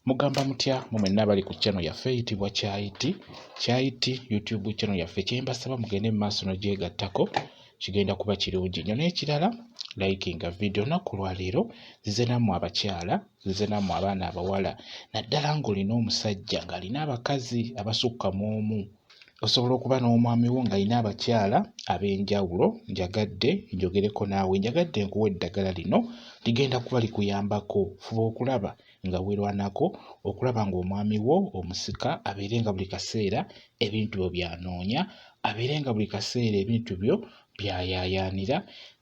Mugamba mutya mwenna abali ku channel yaffe eyitibwa Kyayiti YouTube channel yaffe. Kyembasaba mugende mu maaso n'ogyegattako kigenda kuba kirungi nnyo. N'ekirala likinga video naku lwaleero zize nammwe abakyala, zize nammwe abaana abawala, naddala ng'olina omusajja ng'alina abakazi abasukka mu omu, osobola okuba n'omwami wo ng'alina abakyala ab'enjawulo. Njagadde njogereko naawe, njagadde nkuwa eddagala lino ligenda kuba likuyambako. Fuba okulaba nga weerwanako, okulaba ng'omwami wo omusika abeere nga buli kaseera ebintu byo byanoonya, abeere nga buli kaseera ebintu byo byayaayaanira.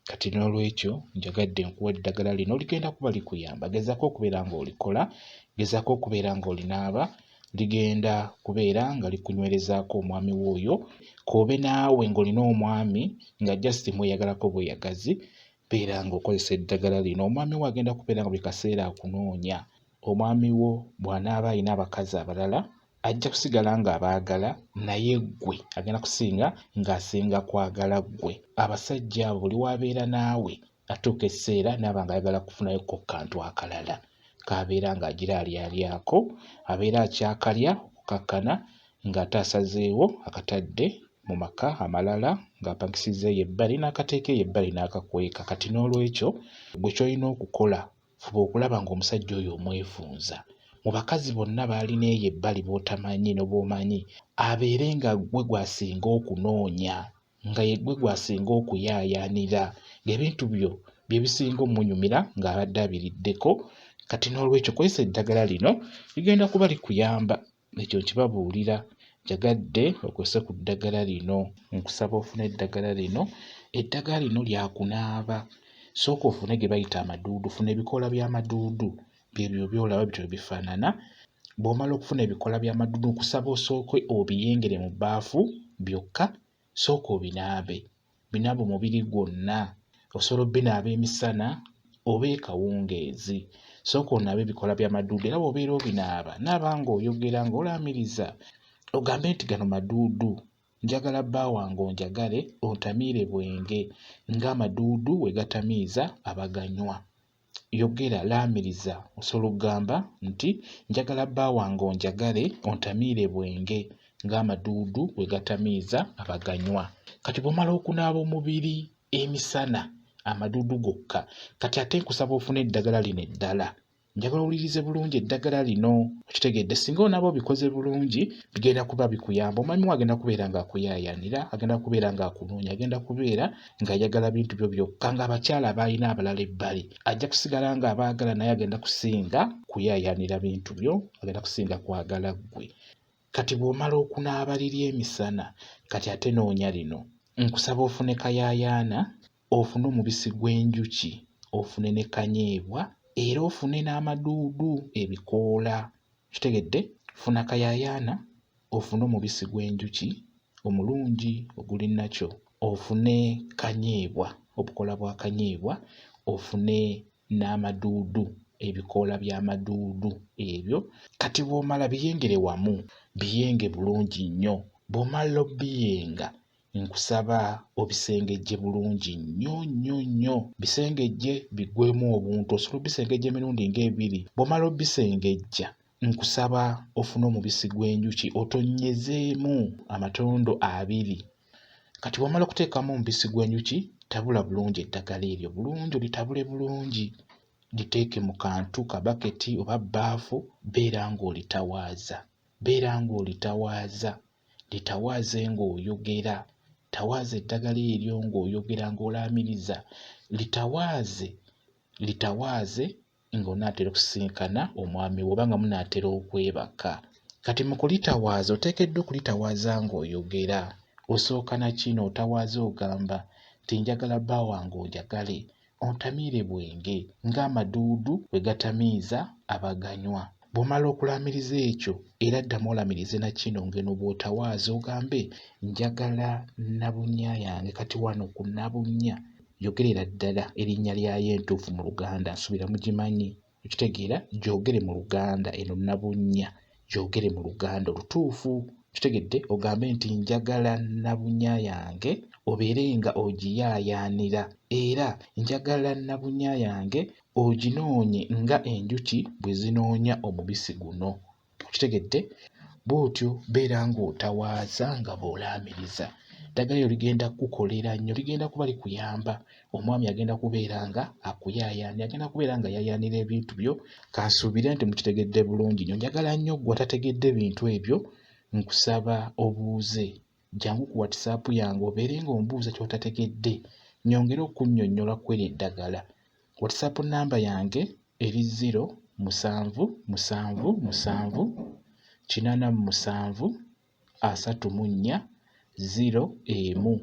Kati n'olwekyo njagadde nkuwa eddagala lino ligenda kuba likuyamba. Gezaako okubeera ng'olikola, gezaako okubeera ng'olinaaba, ligenda kubeera nga likunywerezaako omwami w'oyo. K'obe naawe ng'olina omwami nga just mweyagalako bweyagazi, beera ng'okozesa eddagala lino. Omwami wo agenda kubeera nga buli kaseera akunoonya. Omwami wo bw'anaaba alina abakazi abalala ajja kusigala ng'abaagala, naye ggwe agenda kusinga ng'asinga kwagala ggwe. Abasajja abo buli wabeera naawe atuuka esseera naaba ng'ayagala kufunayoko kantu akalala k'abeera ng'agiraalyalyako, abeera akyakalya okukakkana ng'ate asazeewo akatadde mu maka amalala ng'apangisizeeyo ebbali n'akateekeyo ebbali n'akakweka. Kati n'olwekyo gwe ky'olina okukola, fuba okulaba ng'omusajja oyo omwefunza. Mu bakazi bonna b'alina eyo ebbali b'otamanyi n'obwomanyi, abeere nga ggwe gw'asinga okunoonya, nga ye ggwe gw'asinga okuyaayaanira, ng'ebintu byo bye bisinga omunyumira ng'abadde abiriddeko. Kati n'olwekyo kozesa eddagala lino, ligenda kuba likuyamba. Ekyo nkibabuulira. Njagadde okozese ku ddagala lino. Nkusaba ofune eddagala lino. Eddagala lino lya kunaaba. Sooka ofune ge bayita amaduudu, funa ebikoola by'amaduudu byebyo by'olaba bityo bifaanana. Bw'omala okufuna ebikoola by'amaduudu, nkusaba osooke obiyengere mu bbaafu byokka, sooka obinaabe. Binaabe omubiri gwonna. Osobola obbinaaba emisana oba ekawungeezi. Sooka onaabe ebikoola by'amaduudu era bw'obeera obinaaba, naaba ng'oyogera ng'olaamiriza. Ogambe nti gano maduudu, njagala bba wange onjagale ontamiire bwenge ng'amaduudu we gatamiiza abaganywa. Yogera, laamiriza. Osobola okugamba nti njagala bba wange onjagale ontamiire bwenge ng'amaduudu we gatamiiza abaganywa. Kati bw'omala okunaaba omubiri emisana amaduudu gokka, kati ate nkusaba ofune eddagala lino eddala. Njagala owulirize bulungi eddagala lino. Okitegedde, singa onaaba obikoze bulungi bigenda kuba bikuyamba. Omwami wo agenda kubeera ng'akuyaayaanira, agenda kubeera ng'akunoonya, agenda kubeera ng'ayagala bintu byo byokka, ng'abakyala abalina abalala ebbali ajja kusigala ng'abaagala, naye agenda kusinga kuyaayaanira bintu byo, agenda kusinga kwagala ggwe. Kati bw'omala okunaaba liri emisana, kati ate noonya lino. Nkusaba ofune kayaayaana, ofune omubisi gw'enjuki, ofune ne kanyeebwa, era ofune n'amaduudu ebikoola. Kitegedde? Funa kayaayaana, ofune omubisi gw'enjuki omulungi oguli nakyo, ofune kanyeebwa, obukoola bwa kanyeebwa, ofune n'amaduudu, ebikoola by'amaduudu ebyo. Kati bw'omala biyengere wamu, biyenge bulungi nnyo. Bw'omala obiyenga, nkusaba obisengejje bulungi nnyo nnyo nnyo. Bisengejje biggwemu obuntu, osobola obisengejja emirundi ng'ebiri. Bw'omala obisengejja, nkusaba ofune omubisi gw'enjuki otonyezeemu amatondo 2. Kati bw'omala okuteekamu omubisi gw'enjuki, tabula bulungi eddagala eryo bulungi, olitabule bulungi, liteeke mu kantu kabaketi oba bbaafu, beera ng'olitawaaza. Beera ng'olitawaaza, litawaaze ng'oyogera. Tawaaza eddagala eryo ng'oyogera ng'olaamiriza. Litawaaze ng'onaatera okusisinkana omwami wo oba nga munaatera okwebaka. Kati mu kulitawaaza oteekeddwa okulitawaaza ng'oyogera. Osooka na kino otawaaza ogamba nti njagala bba wange onjagale ontamiire bwenge ng'amaduudu we gatamiiza abaganywa. Bw'omala okulaamiriza ekyo era ddamu olaamirize na kino ngeno bw'otawaaza ogambe njagala nabunnya yange. Kati wano ku nabunnya yogerera ddala erinnya lyayo entuufu mu Luganda, nsuubira mugimanyi. Okitegeera? Gyogere mu Luganda eno nabunnya, gyogere mu Luganda olutuufu. Kitegedde? Ogambe nti njagala nabunnya yange obeere nga ogiyaayaanira, era njagala nabunnya yange oginoonye nga enjuki bwe zinoonya omubisi guno. Okitegedde? Bw'otyo beera ng'otawaaza nga bw'olaamiriza. Eddagala eryo ligenda kukolera nnyo, ligenda kuba likuyamba. Omwami agenda kubeera nga akuyaayaanira, agenda kubeera nga yaayaanira ebintu byo. Kansuubire nti mukitegedde bulungi nnyo. Njagala nnyo ggwe atategedde bintu ebyo, nkusaba obuuze. Jangu ku WhatsApp yange obeere ng'ombuuza ky'otategedde, nnyongere okunnyonnyola ku eryo eddagala. WhatsApp nnamba yange eri 0777840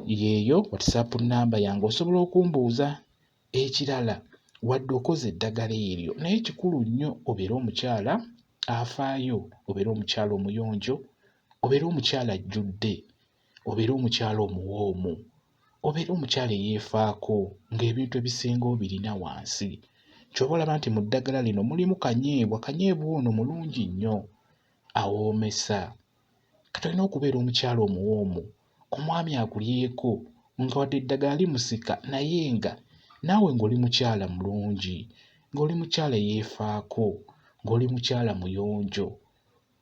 yeeyo WhatsApp nnamba yange, osobola okumbuuza. Ekirala, wadde okoze eddagala eryo naye kikulu nnyo obeere omukyala afaayo, obeere omukyala omuyonjo, obeere omukyala ajjudde, obeere omukyala omuwoomu, obeere omukyala eyeefaako ng'ebintu ebisinga obirina wansi. Ky'oba olaba nti mu ddagala lino mulimu kanyeebwa, kanyeebwa ono mulungi nnyo, awoomesa. Kati olina okubeera omukyala omuwoomu, omwami akulyeko nga wadde eddagala limusika naye nga naawe ng'oli mukyala mulungi, ng'oli mukyala eyeefaako, ng'oli mukyala muyonjo,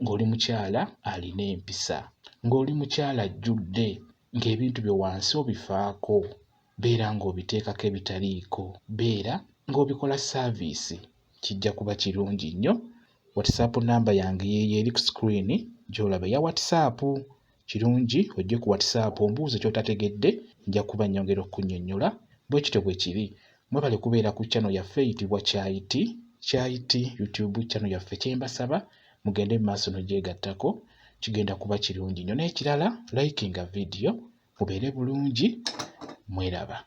ng'oli mukyala alina empisa, ng'oli mukyala ajjudde, ng'ebintu byo wansi obifaako. Beera ng'obiteekako ebitaliiko, beera ng'obikola saaviisi, kijja kuba kirungi nnyo. WhatsApp nnamba yange yeeyo eri ku screen gy'olaba ya WhatsApp. Kirungi ojje ku WhatsApp ombuuze ky'otategedde, nja kuba nnyongera okunnyonnyola. Bwe kityo bwe kiri. Mwebale kubeera ku channel yaffe eyitibwa Kyayiti YouTube channel yaffe. Kye mbasaba mugende mu maaso n'ogyegattako, kigenda kuba kirungi nnyo. N'ekirala, likinga video, mubeere bulungi, mweraba.